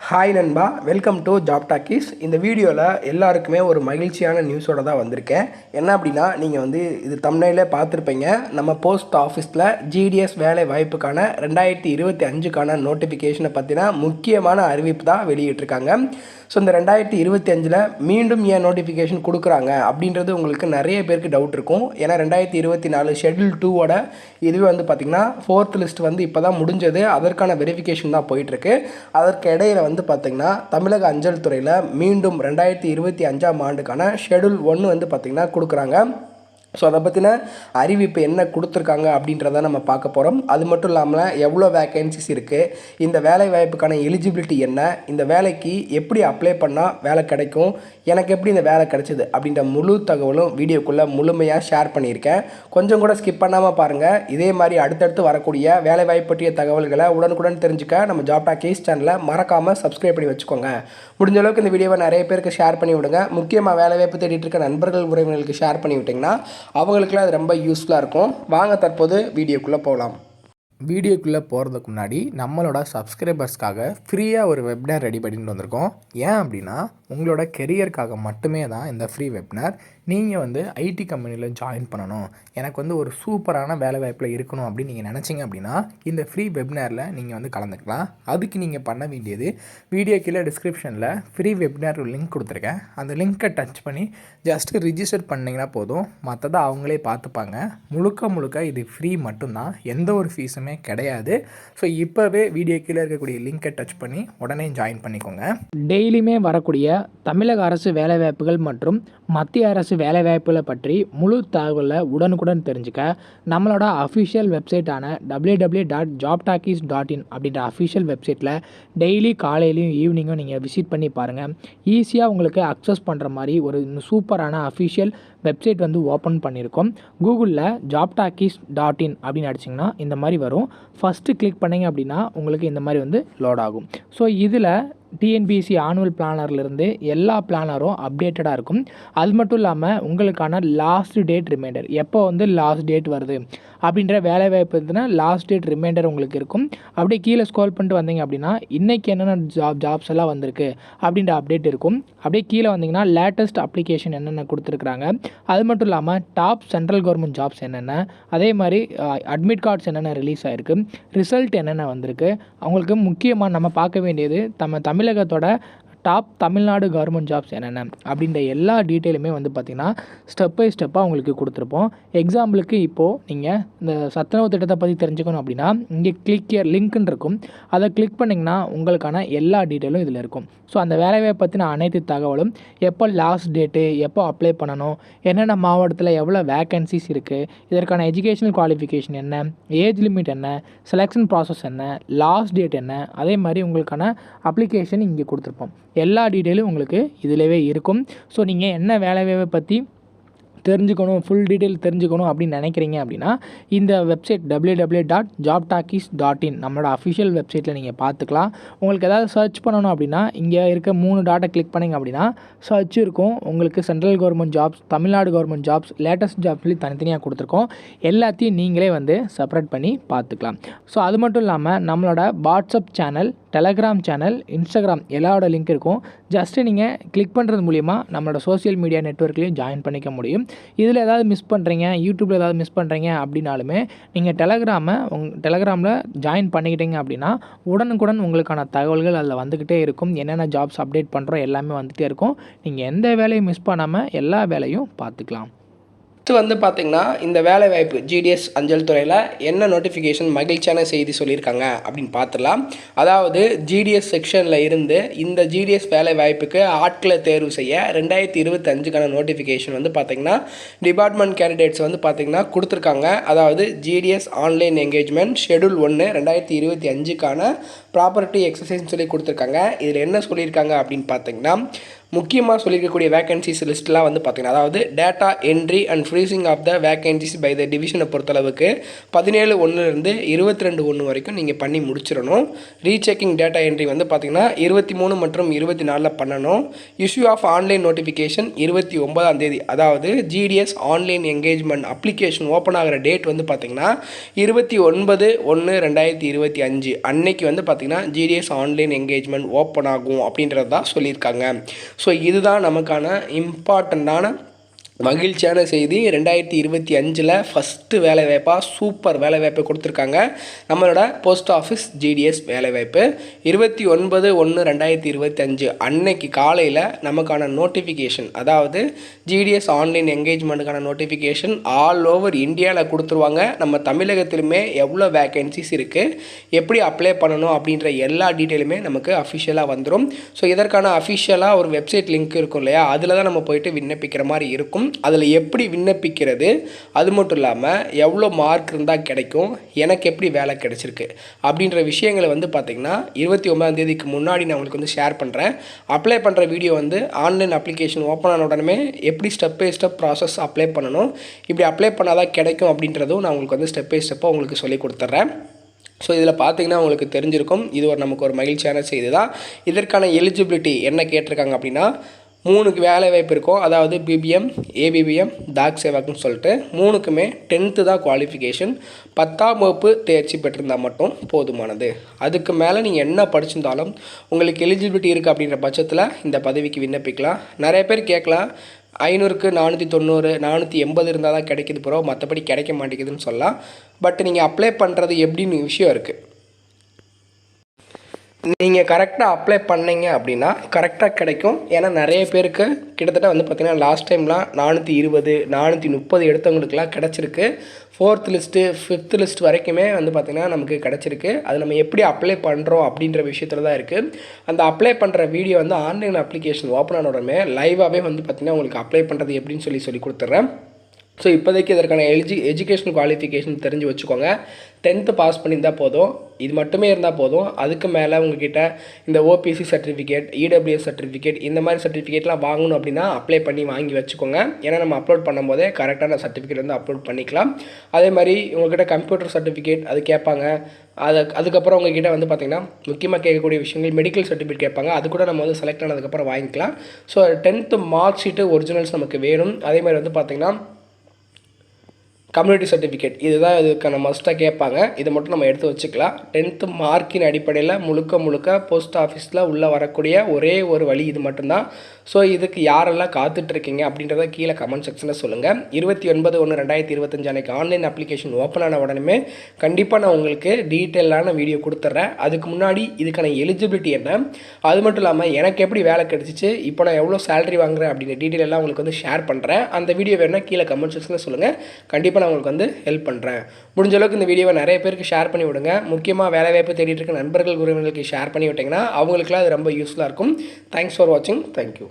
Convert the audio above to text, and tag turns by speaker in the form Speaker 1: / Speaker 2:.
Speaker 1: Hi நண்பா, welcome to job talkies. இந்த வீடியோவில் எல்லாருக்குமே ஒரு மகிழ்ச்சியான நியூஸோட தான் வந்திருக்கேன். என்ன அப்படின்னா, நீங்கள் இது தம்ப்நெயிலே பார்த்துருப்பீங்க. நம்ம போஸ்ட் ஆஃபீஸில் ஜிடிஎஸ் வேலை வாய்ப்புக்கான 2025க்கான நோட்டிஃபிகேஷனை பற்றின முக்கியமான அறிவிப்பு தான் வெளியிட்டிருக்காங்க. ஸோ இந்த 2025 மீண்டும் ஏன் நோட்டிஃபிகேஷன் கொடுக்குறாங்க அப்படின்றது உங்களுக்கு நிறைய பேருக்கு டவுட் இருக்கும். ஏன்னா 2024 ஷெட்யூல் 2ஓட இதுவே பார்த்திங்கன்னா 4th லிஸ்ட் இப்போ தான் முடிஞ்சது. அதற்கான வெரிஃபிகேஷன் தான் போயிட்டுருக்கு. அதற்கு இடையில் பார்த்திங்கன்னா தமிழக அஞ்சல் துறையில் மீண்டும் 2025ஆம் ஆண்டுக்கான ஷெட்யூல் 1 பார்த்திங்கன்னா கொடுக்குறாங்க. ஸோ அதை பற்றின அறிவிப்பு என்ன கொடுத்துருக்காங்க அப்படின்றத நம்ம பார்க்க போகிறோம். அது மட்டும் இல்லாமல் எவ்வளோ வேக்கன்சிஸ் இருக்குது, இந்த வேலை வாய்ப்புக்கான எலிஜிபிலிட்டி என்ன, இந்த வேலைக்கு எப்படி அப்ளை பண்ணால் வேலை கிடைக்கும், எனக்கு எப்படி இந்த வேலை கிடைச்சிது அப்படின்ற முழு தகவலும் வீடியோக்குள்ளே முழுமையாக ஷேர் பண்ணியிருக்கேன். கொஞ்சம் கூட ஸ்கிப் பண்ணாமல் பாருங்கள். இதே மாதிரி அடுத்தடுத்து வரக்கூடிய வேலை வாய்ப்பு பற்றிய தகவல்களை உடனுக்குடன் தெரிஞ்சுக்க நம்ம ஜாப் டாக்கீஸ் சேனலை மறக்காமல் சப்ஸ்கிரைப் பண்ணி வச்சுக்கோங்க. முடிஞ்ச அளவுக்கு இந்த வீடியோவை நிறைய பேருக்கு ஷேர் பண்ணி விடுங்க. முக்கியமாக வேலை வாய்ப்பு தேடிட்டு இருக்க நண்பர்கள் உறவினர்களுக்கு ஷேர் பண்ணி விட்டிங்கன்னா அவங்களுக்குலாம் அது ரொம்ப யூஸ்ஃபுல்லாக இருக்கும். வாங்க தற்போது வீடியோக்குள்ளே போகலாம்.
Speaker 2: வீடியோக்குள்ளே போகிறதுக்கு முன்னாடி நம்மளோட சப்ஸ்கிரைபர்ஸ்க்காக ஃப்ரீயாக ஒரு வெப்னார் ரெடி பண்ணிட்டு வந்திருக்கோம். ஏன் அப்படின்னா, உங்களோட கெரியருக்காக மட்டுமே தான் இந்த ஃப்ரீ வெப்னார். நீங்கள் ஐடி கம்பெனியில் ஜாயின் பண்ணணும், எனக்கு ஒரு சூப்பரான வேலை வாய்ப்பில் இருக்கணும் அப்படின்னு நீங்கள் நினச்சிங்க அப்படின்னா இந்த ஃப்ரீ வெப்னாரில் நீங்கள் கலந்துக்கலாம். அதுக்கு நீங்கள் பண்ண வேண்டியது, வீடியோ கீழே டிஸ்கிரிப்ஷனில் ஃப்ரீ வெப்னார் லிங்க் கொடுத்துருக்கேன். அந்த லிங்க்கை டச் பண்ணி ஜஸ்ட்டு ரிஜிஸ்டர் பண்ணிங்கன்னா போதும். மற்றதை அவங்களே பார்த்துப்பாங்க. முழுக்க இது ஃப்ரீ மட்டும்தான், எந்த ஒரு ஃபீஸுமே கிடையாது. ஸோ இப்போவே வீடியோ கீழே இருக்கக்கூடிய லிங்கை டச் பண்ணி உடனே ஜாயின் பண்ணிக்கோங்க.
Speaker 3: டெய்லியுமே வரக்கூடிய தமிழக அரசு வேலைவாய்ப்புகள் மற்றும் மத்திய அரசு வேலைவாய்ப்புகளை பற்றி முழு தகவலை உடனுக்குடன் தெரிஞ்சுக்க நம்மளோட அஃபிஷியல் வெப்சைட்டான www.jobtalkies.in அப்படின்ற அஃபிஷியல் வெப்சைட்டில் டெய்லி காலையிலையும் ஈவினிங்கும் நீங்கள் விசிட் பண்ணி பாருங்கள். ஈஸியாக உங்களுக்கு அக்சஸ் பண்ணுற மாதிரி ஒரு சூப்பரான அஃபிஷியல் வெப்சைட் ஓப்பன் பண்ணியிருக்கோம். கூகுளில் jobtalkies.in அப்படின்னு அடிச்சிங்கன்னா இந்த மாதிரி வரும். ஃபஸ்ட்டு கிளிக் பண்ணிங்க அப்படின்னா உங்களுக்கு இந்த மாதிரி லோட் ஆகும். ஸோ இதில் டிஎன்பிஎஸ்சி ஆனுவல் பிளானர்லேருந்து எல்லா பிளானரும் அப்டேட்டடாக இருக்கும். அது மட்டும் இல்லாமல் உங்களுக்கான லாஸ்ட் டேட் ரிமைண்டர், எப்போ லாஸ்ட் டேட் வருது அப்படின்ற வேலைவாய்ப்பு இருந்துன்னா லாஸ்ட் டேட் ரிமைண்டர் உங்களுக்கு இருக்கும். அப்படியே கீழே ஸ்க்ரோல் பண்ணிட்டு வந்தீங்க அப்படின்னா இன்றைக்கி என்னென்ன ஜாப்ஸ் எல்லாம் வந்திருக்கு அப்படின்ற அப்டேட் இருக்கும். அப்படியே கீழே வந்தீங்கன்னா லேட்டஸ்ட் அப்ளிகேஷன் என்னென்ன கொடுத்துருக்குறாங்க, அது மட்டும் இல்லாமல் டாப் சென்ட்ரல் கவர்மெண்ட் ஜாப்ஸ் என்னென்ன, அதே மாதிரி அட்மிட் கார்ட்ஸ் என்னென்ன ரிலீஸ் ஆகிருக்கு, ரிசல்ட் என்னென்ன வந்திருக்கு. அவங்களுக்கு முக்கியமாக நம்ம பார்க்க வேண்டியது தமிழகத்தோட டாப் தமிழ்நாடு கவர்மெண்ட் ஜாப்ஸ் என்னென்ன அப்படின்ற எல்லா டீட்டெயிலுமே பார்த்திங்கன்னா ஸ்டெப் பை ஸ்டெப்பாக உங்களுக்கு கொடுத்துருப்போம். எக்ஸாம்பிளுக்கு இப்போது நீங்கள் இந்த சத்துணவு திட்டத்தை பற்றி தெரிஞ்சுக்கணும் அப்படின்னா இங்கே கிளிக் ஹியர் லிங்க்னு இருக்கும். அதை கிளிக் பண்ணிங்கன்னா உங்களுக்கான எல்லா டீட்டெயிலும் இதில் இருக்கும். ஸோ அந்த வேலையை பற்றின அனைத்து தகவலும், எப்போ லாஸ்ட் டேட்டு, எப்போ அப்ளை பண்ணணும், என்னென்ன மாவட்டத்தில் எவ்வளோ வேக்கன்சிஸ் இருக்குது, இதற்கான எஜுகேஷனல் குவாலிஃபிகேஷன் என்ன, ஏஜ் லிமிட் என்ன, செலெக்ஷன் ப்ராசஸ் என்ன, லாஸ்ட் டேட் என்ன, அதே மாதிரி உங்களுக்கான அப்ளிகேஷன் இங்கே கொடுத்துருப்போம். எல்லா டீட்டெயிலும் உங்களுக்கு இதிலவே இருக்கும். ஸோ நீங்கள் என்ன வேலைவாய்ப்பை பற்றி தெரிஞ்சுக்கணும், ஃபுல் டீட்டெயில் தெரிஞ்சுக்கணும் அப்படின்னு நினைக்கிறீங்க அப்படின்னா இந்த வெப்சைட் www.jobtalkies.in நம்மளோட அஃபிஷியல் வெப்சைட்டில் நீங்கள் பார்த்துக்கலாம். உங்களுக்கு ஏதாவது சர்ச் பண்ணணும் அப்படின்னா இங்கே இருக்க 3 டாட்டை கிளிக் பண்ணிங்க அப்படின்னா சர்ச் இருக்கும். உங்களுக்கு central government jobs, Tamil Nadu government jobs, latest jobs சொல்லி தனித்தனியாக கொடுத்துருக்கோம். எல்லாத்தையும் நீங்களே செப்பரேட் பண்ணி பார்த்துக்கலாம். ஸோ அது மட்டும் இல்லாமல் நம்மளோட WhatsApp channel, Telegram channel, Instagram எல்லாரோட லிங்க் இருக்கும். ஜஸ்ட்டு நீங்கள் கிளிக் பண்ணுறது மூலிமா நம்மளோட சோஷியல் மீடியா நெட்வொர்க்லேயும் ஜாயின் பண்ணிக்க முடியும். இதில் ஏதாவது மிஸ் பண்ணுறீங்க, யூடியூப்பில் ஏதாவது மிஸ் பண்ணுறீங்க அப்படின்னாலுமே நீங்கள் டெலகிராமில் ஜாயின் பண்ணிக்கிட்டீங்க அப்படின்னா உடனுக்குடன் உங்களுக்கான தகவல்கள் அதில் வந்துக்கிட்டே இருக்கும். என்னென்ன ஜாப்ஸ் அப்டேட் பண்ணுறோம் எல்லாமே வந்துகிட்டே இருக்கும். நீங்கள் எந்த வேலையும் மிஸ் பண்ணாமல் எல்லா வேலையும் பார்த்துக்கலாம்.
Speaker 1: அடுத்து பார்த்திங்கன்னா, இந்த வேலை வாய்ப்பு ஜிடிஎஸ் அஞ்சல் துறையில் என்ன நோட்டிஃபிகேஷன் மகிழ்ச்சியான செய்தி சொல்லியிருக்காங்க அப்படின்னு பார்த்துடலாம். அதாவது ஜிடிஎஸ் செக்ஷனில் இருந்து இந்த ஜிடிஎஸ் வேலை வாய்ப்புக்கு ஆட்களை தேர்வு செய்ய 2025க்கான நோட்டிஃபிகேஷன் பார்த்திங்கன்னா டிபார்ட்மெண்ட் கேண்டிடேட்ஸ் பார்த்திங்கன்னா கொடுத்துருக்காங்க. அதாவது ஜிடிஎஸ் ஆன்லைன் என்கேஜ்மெண்ட் ஷெட்யூல் 1 2025க்கான ப்ராப்பர்ட்டி எக்ஸசைஸ்ன்னு சொல்லி கொடுத்துருக்காங்க. இதில் என்ன சொல்லியிருக்காங்க அப்படின்னு பார்த்திங்கன்னா, முக்கியமாக சொல்லியிருக்கக்கூடிய வேகன்சிஸ் லிஸ்ட்லாம் வந்து பார்த்திங்கன்னா, அதாவது data entry and freezing of the vacancies by the டிவிஷனை பொறுத்தளவுக்கு 17/1 22/1 வரைக்கும் நீங்கள் பண்ணி முடிச்சிடணும். ரீசெக்கிங் டேட்டா என்ட்ரி வந்து பார்த்திங்கன்னா 23 மற்றும் 24 பண்ணணும். இஷ்யூ ஆஃப் ஆன்லைன் நோட்டிஃபிகேஷன் 29ஆம் தேதி, அதாவது GDS online engagement application open ஆகிற டேட் வந்து பார்த்திங்கன்னா 29/1/2025 அன்னைக்கு வந்து பார்த்திங்கன்னா ஜிடிஎஸ் ஆன்லைன் என்கேஜ்மெண்ட் ஓப்பன் ஆகும் அப்படின்றது தான் சொல்லியிருக்காங்க. ஸோ இதுதான் நமக்கான இம்பார்ட்டண்ட்டான மகிழ்ச்சியான செய்தி. 2025 ஃபஸ்ட்டு வேலைவாய்ப்பாக சூப்பர் வேலைவாய்ப்பு கொடுத்துருக்காங்க நம்மளோட போஸ்ட் ஆஃபீஸ் ஜிடிஎஸ் வேலைவாய்ப்பு. 29/1/2025 அன்னைக்கு காலையில் நமக்கான நோட்டிஃபிகேஷன், அதாவது ஜிடிஎஸ் ஆன்லைன் என்கேஜ்மெண்ட்டுக்கான நோட்டிஃபிகேஷன் ஆல் ஓவர் இந்தியாவில் கொடுத்துருவாங்க. நம்ம தமிழகத்திலுமே எவ்வளோ வேகன்சிஸ் இருக்குது, எப்படி அப்ளை பண்ணணும் அப்படின்ற எல்லா டீட்டெயிலுமே நமக்கு அஃபிஷியலாக வந்துடும். ஸோ இதற்கான அஃபிஷியலாக ஒரு வெப்சைட் லிங்க் இருக்கும் இல்லையா, அதில் தான் நம்ம போயிட்டு விண்ணப்பிக்கிற மாதிரி இருக்கும். அதில் எப்படி விண்ணப்பிக்கிறது, அது மட்டும் இல்லாமல் எவ்வளோ மார்க் இருந்தால் கிடைக்கும், எனக்கு எப்படி வேலை கிடைச்சிருக்கு அப்படின்ற விஷயங்களை வந்து பார்த்திங்கன்னா 29ஆம் தேதிக்கு முன்னாடி நான் உங்களுக்கு வந்து ஷேர் பண்ணுறேன். அப்ளை பண்ணுற வீடியோ வந்து ஆன்லைன் அப்ளிகேஷன் ஓப்பன் ஆன உடனே எப்படி step by step process apply பண்ணணும், இப்படி அப்ளை பண்ணால் தான் கிடைக்கும் அப்படின்றதும் நான் உங்களுக்கு வந்து ஸ்டெப் பை ஸ்டெப்பாக உங்களுக்கு சொல்லி கொடுத்துட்றேன். ஸோ இதில் பார்த்தீங்கன்னா உங்களுக்கு தெரிஞ்சிருக்கும், இது நமக்கு ஒரு மகிழ்ச்சியான செய்தி தான். இதற்கான எலிஜிபிலிட்டி என்ன கேட்டிருக்காங்க அப்படின்னா, 3 வேலை வாய்ப்பு இருக்கும். அதாவது பிபிஎம், ஏபிபிஎம், டாக் சேவாக்குன்னு சொல்லிட்டு 3க்குமே 10th தான் குவாலிஃபிகேஷன். 10ஆம் வகுப்பு தேர்ச்சி பெற்றிருந்தால் மட்டும் போதுமானது. அதுக்கு மேலே நீங்கள் என்ன படிச்சிருந்தாலும் உங்களுக்கு எலிஜிபிலிட்டி இருக்குது அப்படின்ற பட்சத்தில் இந்த பதவிக்கு விண்ணப்பிக்கலாம். நிறைய பேர் கேட்கலாம், 500க்கு 490 480 இருந்தால் தான் கிடைக்கிது ப்ரோ, மற்றபடி கிடைக்க மாட்டேங்குதுன்னு சொல்லலாம். பட் நீங்கள் அப்ளை பண்ணுறது எப்படின்னு விஷயம் இருக்குது. நீங்கள் கரெக்டாக அப்ளை பண்ணீங்க அப்படின்னா கரெக்டாக கிடைக்கும். ஏன்னா நிறைய பேருக்கு கிட்டத்தட்ட வந்து பார்த்திங்கன்னா லாஸ்ட் டைம்லாம் 420 430 எடுத்தவங்களுக்குலாம் கிடச்சிருக்கு. 4th லிஸ்ட்டு 5th லிஸ்ட் வரைக்குமே வந்து பார்த்திங்கன்னா நமக்கு கிடச்சிருக்கு. அது நம்ம எப்படி அப்ளை பண்ணுறோம் அப்படின்ற விஷயத்தில் தான் இருக்குது. அந்த அப்ளை பண்ணுற வீடியோ வந்து ஆன்லைன் அப்ளிகேஷன் ஓப்பன் ஆன உடனே லைவாகவே வந்து பார்த்திங்கன்னா உங்களுக்கு அப்ளை பண்ணுறது எப்படின்னு சொல்லி கொடுத்துட்றேன். ஸோ இப்போதைக்கு இதற்கான எஜுகேஷன் குவாலிஃபிகேஷன் தெரிஞ்சு வச்சுக்கோங்க. 10th பாஸ் பண்ணியிருந்தால் போதும், இது மட்டுமே இருந்தால் போதும். அதுக்கு மேலே உங்ககிட்ட இந்த ஓபிசி சர்டிஃபிகேட், இடபிள்யூஎஸ் சர்டிஃபிகேட், இந்த மாதிரி சர்டிஃபிகேட்லாம் வாங்கணும் அப்படின்னா அப்ளை பண்ணி வாங்கி வச்சுக்கோங்க. ஏன்னா நம்ம அப்லோட் பண்ணும்போதே கரெக்டான சர்டிஃபிகேட் வந்து அப்லோட் பண்ணிக்கலாம். அதே மாதிரி உங்கள்கிட்ட கம்ப்யூட்டர் சர்டிஃபிகேட் அது கேட்பாங்க. அதுக்கப்புறம் உங்ககிட்ட வந்து பார்த்திங்கன்னா முக்கியமாக கேட்கக்கூடிய விஷயங்கள் மெடிக்கல் சர்டிஃபிகேட் கேட்பாங்க. அது கூட நம்ம வந்து செலக்ட் ஆனதுக்கப்புறம் வாங்கிக்கலாம். So 10th mark sheet originals நமக்கு வேணும். அதே மாதிரி வந்து பார்த்திங்கன்னா கம்யூனிட்டி சர்டிஃபிகேட், இதுதான் இதுக்கான மஸ்ட்டாக கேட்பாங்க. இதை மட்டும் நம்ம எடுத்து வச்சுக்கலாம். 10th மார்க்கின் அடிப்படையில் முழுக்க போஸ்ட் ஆஃபீஸில் உள்ளே வரக்கூடிய ஒரே ஒரு வழி இது மட்டும்தான். ஸோ இதுக்கு யாரெல்லாம் காத்துட்ருக்கீங்க அப்படின்றத கீழே கமெண்ட் செக்ஷனில் சொல்லுங்கள். 29/1/2025 அன்றைக்கி ஆன்லைன் அப்ளிகேஷன் ஓப்பன் ஆன உடனே கண்டிப்பாக நான் உங்களுக்கு டீட்டெயிலான வீடியோ கொடுத்துட்றேன். அதுக்கு முன்னாடி இதுக்கான எலிஜிபிலிட்டி என்ன, அது மட்டும் இல்லாமல் எனக்கு எப்படி வேலை கிடச்சிச்சு, இப்போ நான் எவ்வளோ சேலரி வாங்குறேன் அப்படின்ற டீட்டெயில் எல்லாம் உங்களுக்கு வந்து ஷேர் பண்ணுறேன். அந்த வீடியோ வேணுன்னா கீழே கமெண்ட் செக்ஷனில் சொல்லுங்கள். கண்டிப்பாக நான் உங்களுக்கு வந்து ஹெல்ப் பண்ணுறேன். முடிஞ்ச அளவுக்கு இந்த வீடியோவை நிறைய பேருக்கு ஷேர் பண்ணி விடுங்க. முக்கியமாக வேலைவாய்ப்பு தேடிட்டு இருக்க நண்பர்கள் உறவினர்களுக்கு ஷேர் பண்ணி விட்டிங்கன்னா அவங்களுக்குலாம் அது ரொம்ப யூஸ்ஃபுல்லாக இருக்கும். தேங்க்ஸ் ஃபார் வாட்சிங். தேங்க்யூ.